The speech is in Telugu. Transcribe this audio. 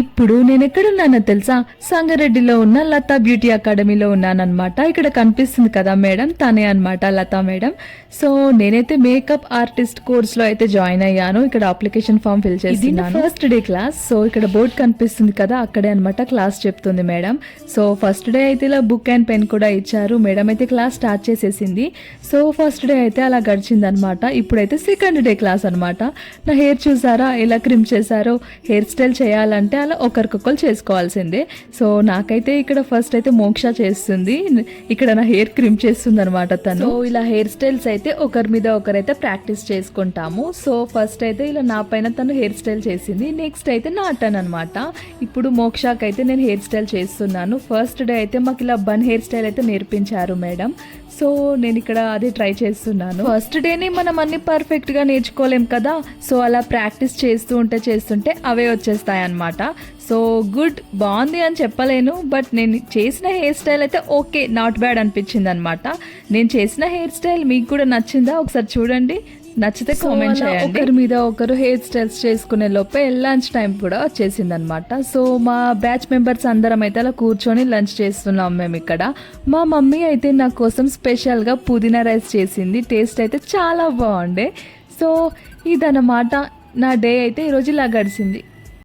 ఇప్పుడు నేను ఎక్కడున్నానో తెలుసా? సంగారెడ్డిలో ఉన్న లతా బ్యూటీ అకాడమీలో ఉన్నానన్నమాట. ఇక్కడ కనిపిస్తుంది కదా మేడం, తనే అన్నమాట లతా మేడం. సో నేనైతే మేకప్ ఆర్టిస్ట్ కోర్స్లో అయితే జాయిన్ అయ్యాను. ఇక్కడ అప్లికేషన్ ఫామ్ ఫిల్ చేస్తున్నాను. First day class. సో ఇక్కడ బోర్డ్ కనిపిస్తుంది కదా, అక్కడే అన్నమాట క్లాస్ చెప్తుంది మేడం. సో ఫస్ట్ డే అయితే ఇలా బుక్ అండ్ పెన్ కూడా ఇచ్చారు. మేడం అయితే క్లాస్ స్టార్ట్ చేసేసింది. సో ఫస్ట్ డే అయితే అలా గడిచింది అనమాట. ఇప్పుడైతే సెకండ్ డే క్లాస్ అనమాట. నా హెయిర్ చూసారా ఎలా క్రిమ్ చేశారో? హెయిర్ స్టైల్ చేయాలంటే అలా ఒకరికొకరు చేసుకోవాల్సిందే. సో నాకైతే ఇక్కడ ఫస్ట్ అయితే మోక్ష చేస్తుంది, ఇక్కడ నా హెయిర్ క్రిమ్ చేస్తుంది అనమాట తను. సో ఇలా హెయిర్ స్టైల్స్ అయితే ఒకరి మీద ఒకరైతే ప్రాక్టీస్ చేసుకుంటాము. సో ఫస్ట్ అయితే ఇలా నా పైన తను హెయిర్ స్టైల్ చేసింది, నెక్స్ట్ అయితే నా టర్న్ అనమాట. ఇప్పుడు మోక్షకి అయితే నేను హెయిర్ స్టైల్ చేస్తున్నాను. ఫస్ట్ డే అయితే మాకు ఇలా బన్ హెయిర్ స్టైల్ అయితే నేర్పించారు మేడం. సో నేను ఇక్కడ అది ట్రై చేస్తున్నాను. ఫస్ట్ డేని మనం అన్ని పర్ఫెక్ట్ గా నేర్చుకోలేం కదా, సో అలా ప్రాక్టీస్ చేస్తుంటే అవే వచ్చేస్తాయి అన్నమాట. సో గుడ్, బాగుంది అని చెప్పలేను, బట్ నేను చేసిన హెయిర్ స్టైల్ అయితే ఓకే, నాట్ బ్యాడ్ అనిపించింది అనమాట. నేను చేసిన హెయిర్ స్టైల్ మీకు కూడా నచ్చిందా? ఒకసారి చూడండి, నచ్చితే కామెంట్ చేయండి. ఒకరి మీద ఒకరు హెయిర్ స్టైల్స్ చేసుకునే లోపే లంచ్ టైం కూడా వచ్చేసింది అనమాట. సో మా బ్యాచ్ మెంబర్స్ అందరం అయితే అలా కూర్చొని లంచ్ చేస్తున్నాం మేము ఇక్కడ. మా మమ్మీ అయితే నా కోసం స్పెషల్గా పుదీనా రైస్ చేసింది, టేస్ట్ అయితే చాలా బాగుండే. సో ఇదన్నమాట నా డే అయితే ఈరోజు ఇలా గడిచింది.